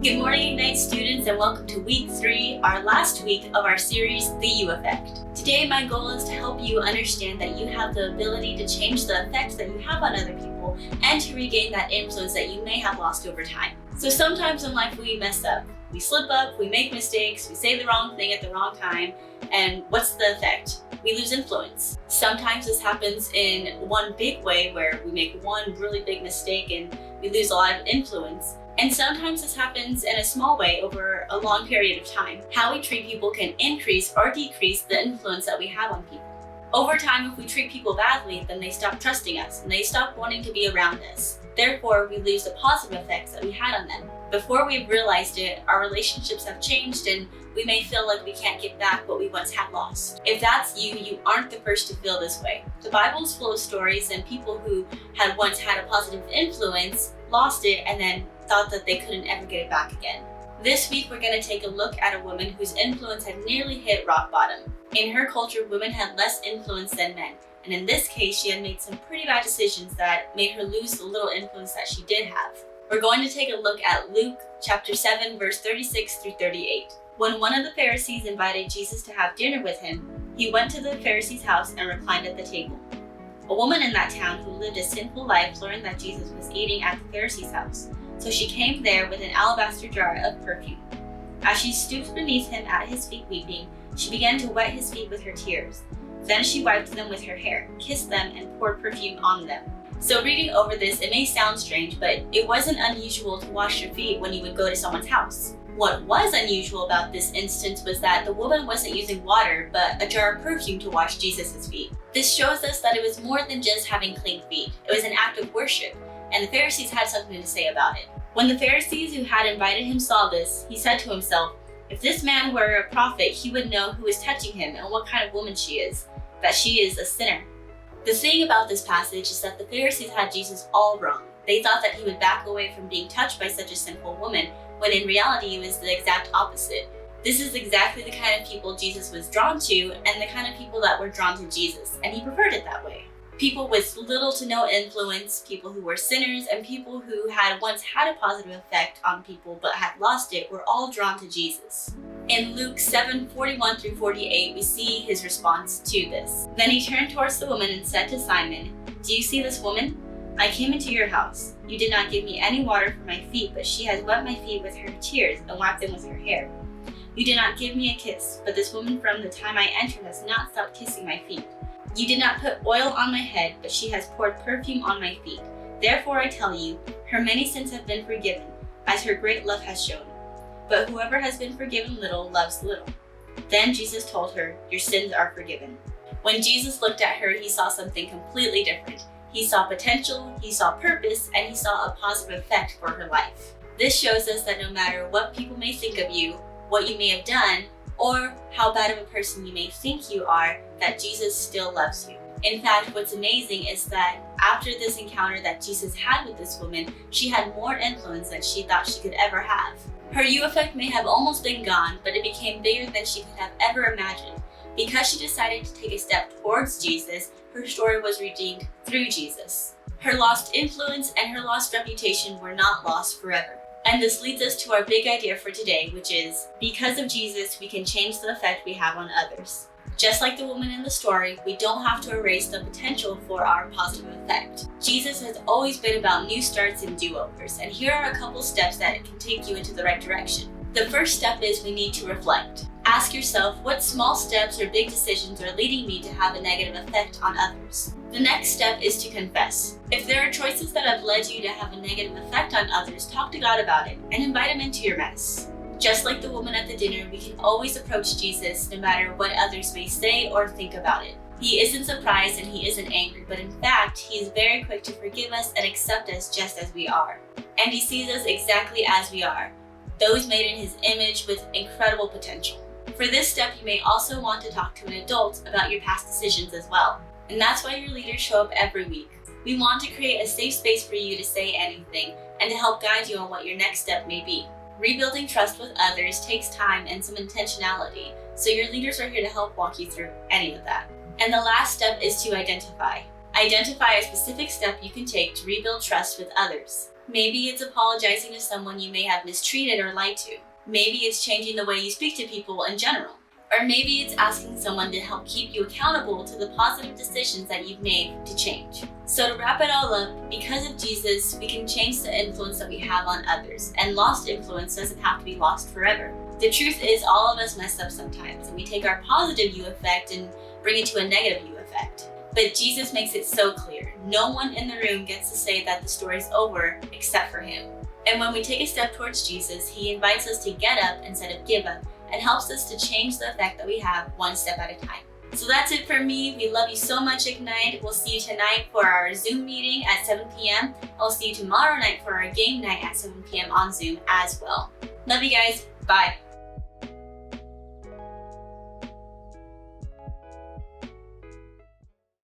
Good morning, Ignite students, and welcome to week 3, our last week of our series, The You Effect. Today, my goal is to help you understand that you have the ability to change the effects that you have on other people and to regain that influence that you may have lost over time. So sometimes in life we mess up. We slip up, we make mistakes, we say the wrong thing at the wrong time, and what's the effect? We lose influence. Sometimes this happens in one big way where we make one really big mistake and we lose a lot of influence. And sometimes this happens in a small way over a long period of time. How we treat people can increase or decrease the influence that we have on people. Over time, if we treat people badly, then they stop trusting us and they stop wanting to be around us. Therefore, we lose the positive effects that we had on them. Before we've realized it, our relationships have changed and we may feel like we can't get back what we once had lost. If that's you, you aren't the first to feel this way. The Bible is full of stories and people who had once had a positive influence, lost it, and then thought that they couldn't ever get it back again. This week, we're going to take a look at a woman whose influence had nearly hit rock bottom. In her culture, women had less influence than men. And in this case, she had made some pretty bad decisions that made her lose the little influence that she did have. We're going to take a look at Luke chapter 7, verse 36 through 38. When one of the Pharisees invited Jesus to have dinner with him, he went to the Pharisee's house and reclined at the table. A woman in that town who lived a sinful life learned that Jesus was eating at the Pharisee's house. So she came there with an alabaster jar of perfume. As she stooped beneath him at his feet weeping, she began to wet his feet with her tears. Then she wiped them with her hair, kissed them, and poured perfume on them. So reading over this, it may sound strange, but it wasn't unusual to wash your feet when you would go to someone's house. What was unusual about this instance was that the woman wasn't using water, but a jar of perfume to wash Jesus' feet. This shows us that it was more than just having clean feet. It was an act of worship, and the Pharisees had something to say about it. When the Pharisees who had invited him saw this, he said to himself, "If this man were a prophet, he would know who is touching him and what kind of woman she is, that she is a sinner." The thing about this passage is that the Pharisees had Jesus all wrong. They thought that he would back away from being touched by such a sinful woman, when in reality it was the exact opposite. This is exactly the kind of people Jesus was drawn to and the kind of people that were drawn to Jesus, and he preferred it that way. People with little to no influence, people who were sinners, and people who had once had a positive effect on people but had lost it were all drawn to Jesus. In Luke 7:41 through 48, we see his response to this. Then he turned towards the woman and said to Simon, "Do you see this woman? I came into your house. You did not give me any water for my feet, but she has wet my feet with her tears and wiped them with her hair. You did not give me a kiss, but this woman from the time I entered has not stopped kissing my feet. You did not put oil on my head, but she has poured perfume on my feet. Therefore I tell you, her many sins have been forgiven, as her great love has shown. But whoever has been forgiven little loves little." Then Jesus told her, "Your sins are forgiven." When Jesus looked at her, he saw something completely different. He saw potential, he saw purpose, and he saw a positive effect for her life. This shows us that no matter what people may think of you, what you may have done, or how bad of a person you may think you are, that Jesus still loves you. In fact, what's amazing is that after this encounter that Jesus had with this woman, she had more influence than she thought she could ever have. Her you effect may have almost been gone, but it became bigger than she could have ever imagined. Because she decided to take a step towards Jesus, her story was redeemed through Jesus. Her lost influence and her lost reputation were not lost forever. And this leads us to our big idea for today, which is, because of Jesus, we can change the effect we have on others. Just like the woman in the story, we don't have to erase the potential for our positive effect. Jesus has always been about new starts and do-overs, and here are a couple steps that can take you into the right direction. The first step is we need to reflect. Ask yourself, what small steps or big decisions are leading me to have a negative effect on others? The next step is to confess. If there are choices that have led you to have a negative effect on others, talk to God about it and invite him into your mess. Just like the woman at the dinner, we can always approach Jesus no matter what others may say or think about it. He isn't surprised and he isn't angry, but in fact, he is very quick to forgive us and accept us just as we are. And he sees us exactly as we are, those made in his image with incredible potential. For this step, you may also want to talk to an adult about your past decisions as well. And that's why your leaders show up every week. We want to create a safe space for you to say anything and to help guide you on what your next step may be. Rebuilding trust with others takes time and some intentionality, so your leaders are here to help walk you through any of that. And the last step is to identify. Identify a specific step you can take to rebuild trust with others. Maybe it's apologizing to someone you may have mistreated or lied to. Maybe it's changing the way you speak to people in general. Or maybe it's asking someone to help keep you accountable to the positive decisions that you've made to change. So to wrap it all up, because of Jesus, we can change the influence that we have on others, and lost influence doesn't have to be lost forever. The truth is, all of us mess up sometimes, and we take our positive you effect and bring it to a negative you effect. But Jesus makes it so clear. No one in the room gets to say that the story's over except for him. And when we take a step towards Jesus, he invites us to get up instead of give up, and helps us to change the effect that we have one step at a time. So that's it for me. We love you so much, Ignite. We'll see you tonight for our Zoom meeting at 7 p.m. I'll see you tomorrow night for our game night at 7 p.m. on Zoom as well. Love you guys. Bye.